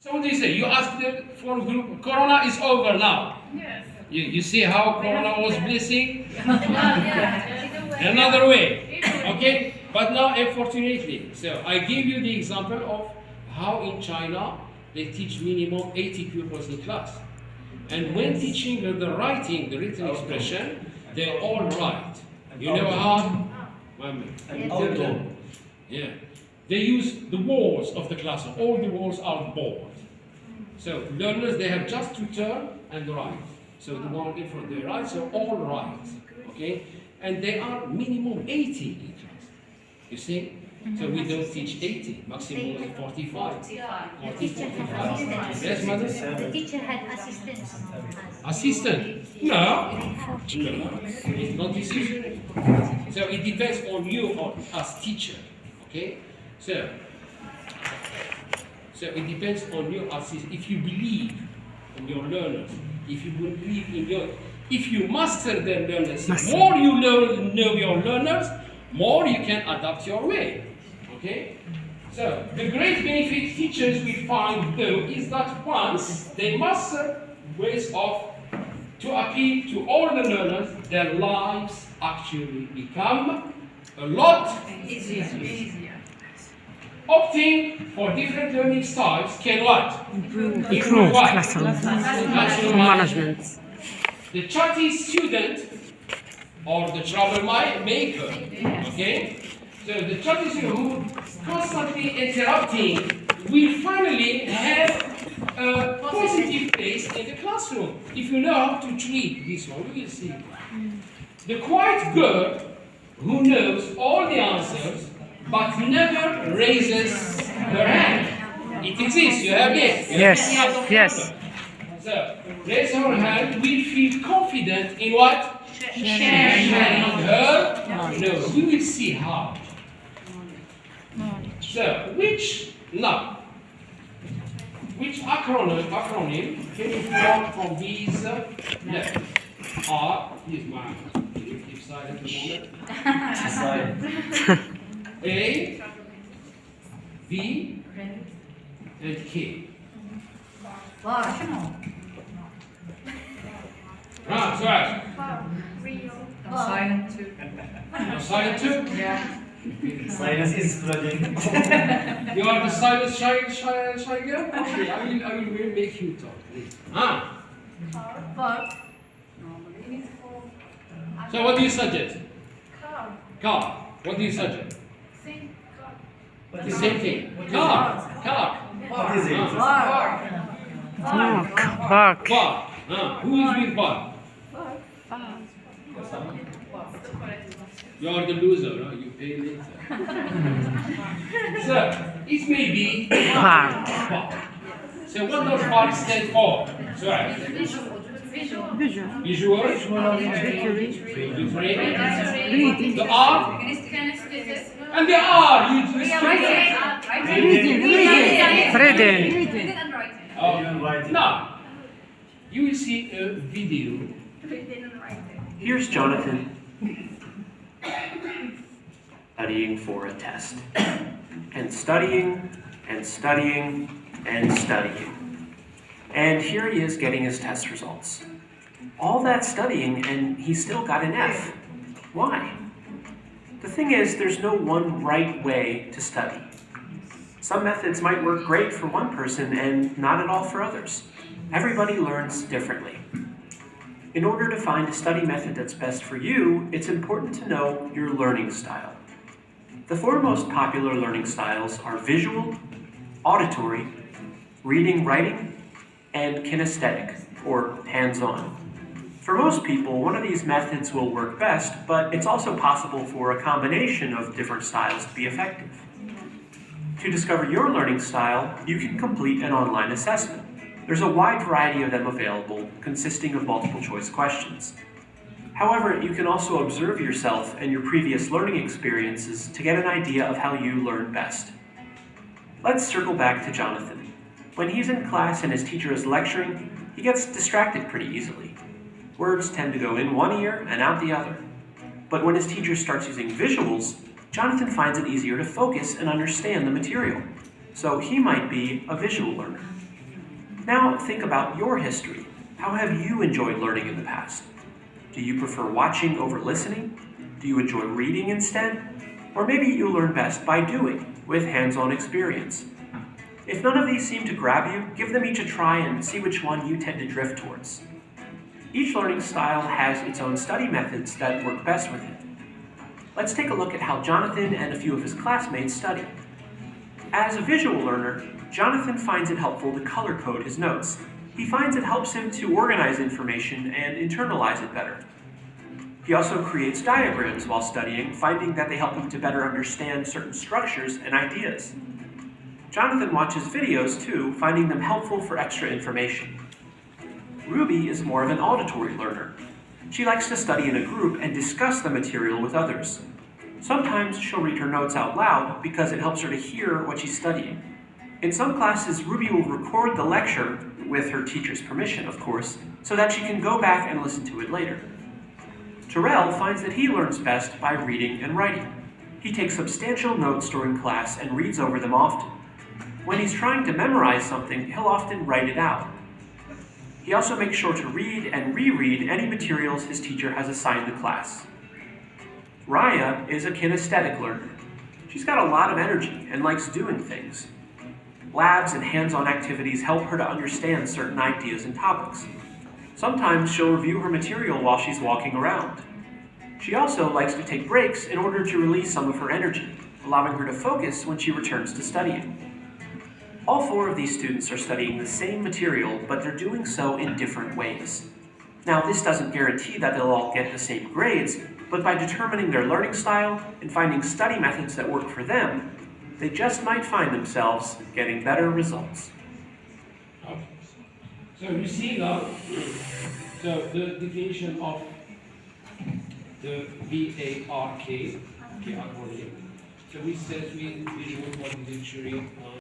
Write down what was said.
So what do you say? You ask them for group. Corona is over now. Yes. You see how Corona was blessing? Yeah. Another way. Okay? But now, unfortunately, so I give you the example of how in China they teach minimum 80 pupils in class. And when teaching the writing, the written expression, they all write. You know how? Yeah. They use the walls of the classroom. All the walls are board. So learners, they have just to turn and write. So the one in front, they write, so all write. Okay? And they are minimum 80 in class. You see? So we don't teach 80, maximum is 45. 40, 45. Yes, madam? The teacher had assistants. Assistant? No. It's not decision. So it depends on you or as teacher. Okay? So it depends on you as teacher. If you believe in your learners, if you believe in your, if you master their learners, more you know your learners, more you can adapt your way. Okay? So the great benefit teachers will find though is that once they master ways of to appeal to all the learners, their lives actually become a lot Easier. Opting for different learning styles can what? Improve what? classroom management. The chatty student or the troublemaker, okay? So the chatty student who constantly interrupting will finally have a positive place in the classroom. If you know how to treat this one, we will see. The quiet girl who knows all the answers but never raises her hand. It exists, you have it. Yes. So, raise her hand, will feel confident in what? Sharing her knowledge. We will see how. So, which acronym can you form from these letters? R, here's my if side at the moment. A, B, and K. Right. Silent too. Silent too? Yeah. Silence is spreading. You are the silent shy girl? Okay, I will make you talk. So what do you suggest? Car. What do you suggest? The same thing. Car. What is it? Bark. Bar. Who is with bar? You are the loser, huh? You pay later. So, it may be Bark. bar. So what does bar stand for? Sorry. Visual. Reading. The R. And the R. You just Reading. Now, you will see a video. Here's Jonathan studying for a test. And studying, and studying, and studying. And here he is getting his test results. All that studying, and he still got an F. Why? The thing is, there's no one right way to study. Some methods might work great for one person and not at all for others. Everybody learns differently. In order to find a study method that's best for you, it's important to know your learning style. The four most popular learning styles are visual, auditory, reading, writing, and kinesthetic, or hands-on. For most people, one of these methods will work best, but it's also possible for a combination of different styles to be effective. To discover your learning style, you can complete an online assessment. There's a wide variety of them available, consisting of multiple choice questions. However, you can also observe yourself and your previous learning experiences to get an idea of how you learn best. Let's circle back to Jonathan. When he's in class and his teacher is lecturing, he gets distracted pretty easily. Words tend to go in one ear and out the other. But when his teacher starts using visuals, Jonathan finds it easier to focus and understand the material. So he might be a visual learner. Now think about your history. How have you enjoyed learning in the past? Do you prefer watching over listening? Do you enjoy reading instead? Or maybe you learn best by doing, with hands-on experience. If none of these seem to grab you, give them each a try and see which one you tend to drift towards. Each learning style has its own study methods that work best with it. Let's take a look at how Jonathan and a few of his classmates study. As a visual learner, Jonathan finds it helpful to color code his notes. He finds it helps him to organize information and internalize it better. He also creates diagrams while studying, finding that they help him to better understand certain structures and ideas. Jonathan watches videos too, finding them helpful for extra information. Ruby is more of an auditory learner. She likes to study in a group and discuss the material with others. Sometimes she'll read her notes out loud because it helps her to hear what she's studying. In some classes, Ruby will record the lecture, with her teacher's permission, of course, so that she can go back and listen to it later. Terrell finds that he learns best by reading and writing. He takes substantial notes during class and reads over them often. When he's trying to memorize something, he'll often write it out. He also makes sure to read and reread any materials his teacher has assigned the class. Raya is a kinesthetic learner. She's got a lot of energy and likes doing things. Labs and hands-on activities help her to understand certain ideas and topics. Sometimes she'll review her material while she's walking around. She also likes to take breaks in order to release some of her energy, allowing her to focus when she returns to studying. All four of these students are studying the same material, but they're doing so in different ways. Now, this doesn't guarantee that they'll all get the same grades, but by determining their learning style and finding study methods that work for them, they just might find themselves getting better results. Okay. So you see now, so the definition of the VARK, so we said we visual body dictionary.